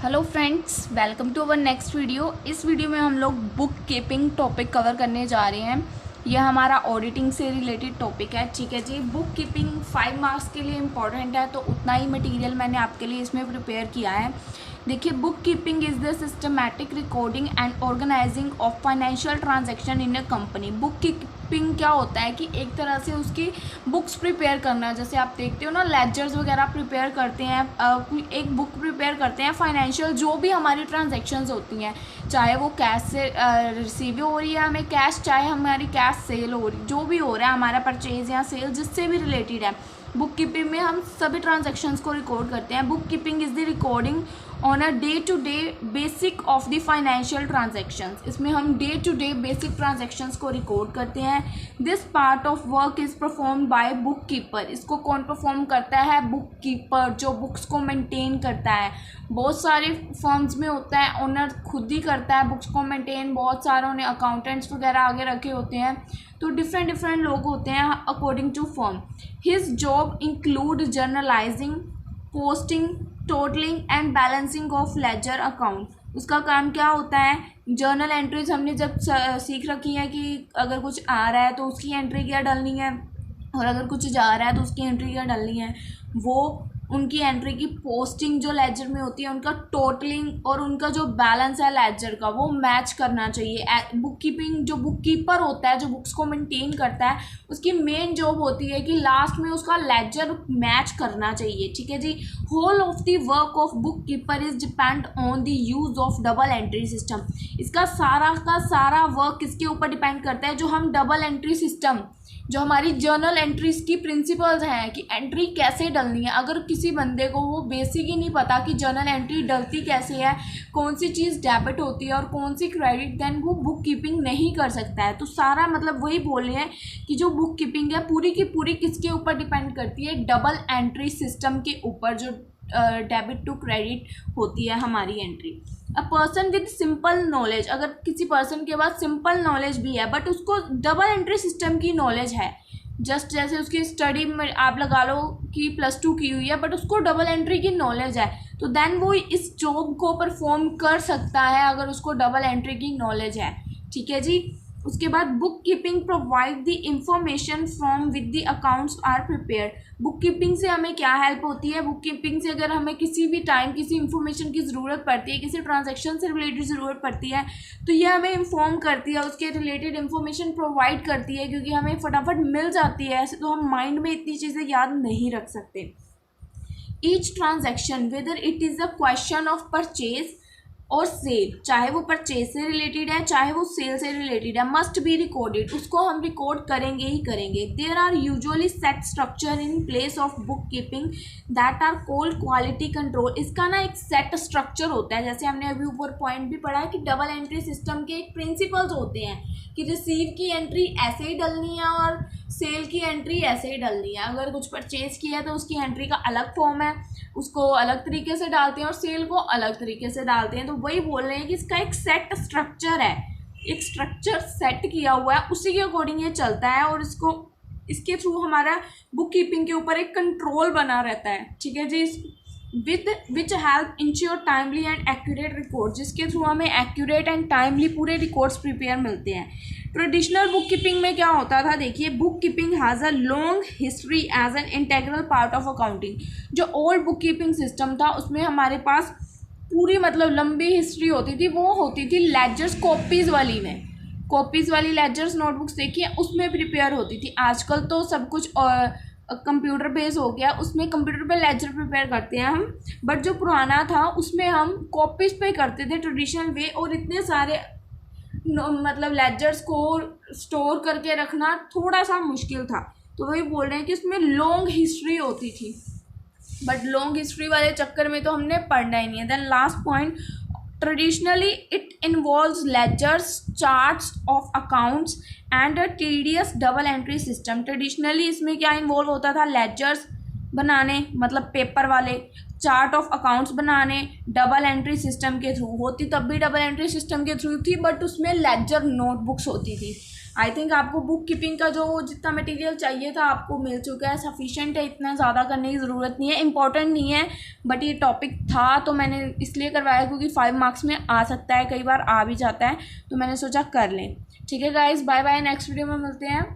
Hello friends, welcome to our next video. इस video में हम लोग बुक कीपिंग टॉपिक कवर करने जा रहे हैं। यह हमारा ऑडिटिंग से रिलेटेड टॉपिक है। ठीक है जी। बुक कीपिंग 5 मार्क्स के लिए इम्पॉर्टेंट है, तो उतना ही मटेरियल मैंने आपके लिए इसमें प्रिपेयर किया है। देखिए, book keeping is the systematic recording and organising of financial transaction in a company. Book keeping क्या होता है कि एक तरह से उसकी बुक्स प्रिपेयर करना। जैसे आप देखते हो ना, लेजर्स वगैरह प्रिपेयर करते हैं, एक बुक प्रिपेयर करते हैं फाइनेंशियल, जो भी हमारी ट्रांजैक्शंस होती हैं, चाहे वो कैश से रिसीव हो रही है हमें कैश, चाहे हमारी कैश सेल हो रही, जो भी हो रहा है हमारा परचेज या सेल जिससे भी रिलेटेड है, बुक कीपिंग में हम सभी ट्रांजैक्शंस को रिकॉर्ड करते हैं। Book keeping is the recording on a day to day basic of the financial transactions. इसमें हम day to day basic transactions को रिकॉर्ड करते हैं। This part of work is perform by book keeper. इसको कौन perform करता है? Book keeper, जो बुक्स को मेंटेन करता है। बहुत सारे फर्म्स में होता है, ओनर खुद ही करता है बुक्स को मेंटेन। बहुत सारों ने अकाउंटेंट्स वगैरह आगे रखे होते हैं, तो डिफरेंट लोग होते हैं according to firm. His job include journalising, posting, totalling and balancing of ledger account. उसका काम क्या होता है? जर्नल एंट्रीज हमने जब सीख रखी है कि अगर कुछ आ रहा है तो उसकी एंट्री क्या डालनी है, और अगर कुछ जा रहा है तो उसकी एंट्री क्या डालनी है। वो उनकी एंट्री की पोस्टिंग जो लेजर में होती है, उनका टोटलिंग और उनका जो बैलेंस है लेजर का, वो मैच करना चाहिए। बुक कीपिंग, जो बुक कीपर होता है, जो बुक्स को मेंटेन करता है, उसकी मेन जॉब होती है कि लास्ट में उसका लेजर मैच करना चाहिए। ठीक है जी। Whole of the work of book keeper is depend on the use of double entry system. इसका सारा का सारा वर्क किसके ऊपर डिपेंड करता है? जो हम डबल एंट्री सिस्टम, जो हमारी जर्नल एंट्रीज की प्रिंसिपल्स हैं कि एंट्री कैसे डलनी है। अगर किसी बंदे को वो बेसिक ही नहीं पता कि जर्नल एंट्री डलती कैसे है, कौन सी चीज़ डेबिट होती है और कौन सी क्रेडिट, देन वो बुक कीपिंग नहीं कर सकता है। तो सारा मतलब वही बोल रहे हैं कि जो बुक कीपिंग है पूरी की पूरी किसके ऊपर डिपेंड करती है? डबल एंट्री सिस्टम के ऊपर, जो डेबिट टू क्रेडिट होती है हमारी entry. A person with simple knowledge, अगर किसी पर्सन के पास सिंपल नॉलेज भी है बट उसको डबल एंट्री सिस्टम की नॉलेज है, जस्ट जैसे उसकी स्टडी में आप लगा लो कि +2 की हुई है बट उसको डबल एंट्री की नॉलेज है, तो देन वो इस जॉब को परफॉर्म कर सकता है अगर उसको डबल एंट्री की नॉलेज है। ठीक है जी। उसके बाद book keeping provide the information from with the accounts are prepared. Book keeping से हमें क्या हेल्प होती है? बुक कीपिंग से अगर हमें किसी भी टाइम किसी इंफॉर्मेशन की ज़रूरत पड़ती है, किसी ट्रांजैक्शन से रिलेटेड ज़रूरत पड़ती है, तो ये हमें इन्फॉर्म करती है, उसके रिलेटेड इंफॉर्मेशन प्रोवाइड करती है, क्योंकि हमें फटाफट मिल जाती है। ऐसे तो हम माइंड में इतनी चीज़ें याद नहीं रख सकते। Each transaction whether it is a question of purchase और सेल, चाहे वो परचेज से रिलेटेड है चाहे वो सेल से रिलेटेड है, मस्ट बी रिकॉर्डेड। उसको हम रिकॉर्ड करेंगे ही करेंगे। There are usually set structure in place of book keeping that are called quality control. इसका ना एक सेट स्ट्रक्चर होता है, जैसे हमने अभी ऊपर पॉइंट भी पढ़ा है कि डबल एंट्री सिस्टम के एक प्रिंसिपल्स होते हैं कि रिसीव की एंट्री ऐसे ही डलनी है और सेल की एंट्री ऐसे ही डलनी है। अगर कुछ परचेज किया है तो उसकी एंट्री का अलग फॉर्म है, उसको अलग तरीके से डालते हैं, और सेल को अलग तरीके से डालते हैं। तो वही बोल रहे हैं कि इसका एक सेट स्ट्रक्चर है, एक स्ट्रक्चर सेट किया हुआ है, उसी के अकॉर्डिंग ये चलता है, और इसके थ्रू हमारा बुक कीपिंग के ऊपर एक कंट्रोल बना रहता है। ठीक है जी। With which help ensure timely and accurate record, जिसके थ्रू हमें एक्यूरेट एंड टाइमली पूरे रिकॉर्ड्स प्रिपेयर मिलते हैं। ट्रेडिशनल बुक कीपिंग में क्या होता था? देखिए, book keeping has a long history as an integral part of accounting. जो ओल्ड बुक कीपिंग सिस्टम था उसमें हमारे पास पूरी मतलब लंबी हिस्ट्री होती थी। वो होती थी लेजर्स कॉपीज़ वाली में, कॉपीज़ वाली लेजर्स नोटबुक्स देखिए उसमें प्रिपेयर होती थी। आजकल तो सब कुछ कंप्यूटर बेस हो गया, उसमें कंप्यूटर पे लेजर प्रिपेयर करते हैं हम, बट जो पुराना था उसमें हम कॉपीज़ पे करते थे ट्रेडिशनल वे, और इतने सारे मतलब लेजर्स को स्टोर करके रखना थोड़ा सा मुश्किल था। तो वही बोल रहे हैं कि उसमें लॉन्ग हिस्ट्री होती थी, बट लॉन्ग हिस्ट्री वाले चक्कर में तो हमने पढ़ना ही नहीं है। Then last point, traditionally it involves ledgers, charts of accounts and a tedious double entry system. Traditionally इसमें क्या इन्वॉल्व होता था? लेजर्स बनाने, मतलब पेपर वाले, चार्ट ऑफ अकाउंट्स बनाने डबल एंट्री सिस्टम के थ्रू होती, तब भी डबल एंट्री सिस्टम के थ्रू थी, बट उसमें लेजर नोटबुक्स होती थी। आई थिंक आपको बुक कीपिंग का जो जितना मटेरियल चाहिए था आपको मिल चुका है, सफिशेंट है, इतना ज़्यादा करने की ज़रूरत नहीं है, इंपॉर्टेंट नहीं है, बट ये टॉपिक था तो मैंने इसलिए करवाया क्योंकि 5 मार्क्स में आ सकता है, कई बार आ भी जाता है, तो मैंने सोचा कर लें। ठीक है guys, bye bye, next video में मिलते हैं।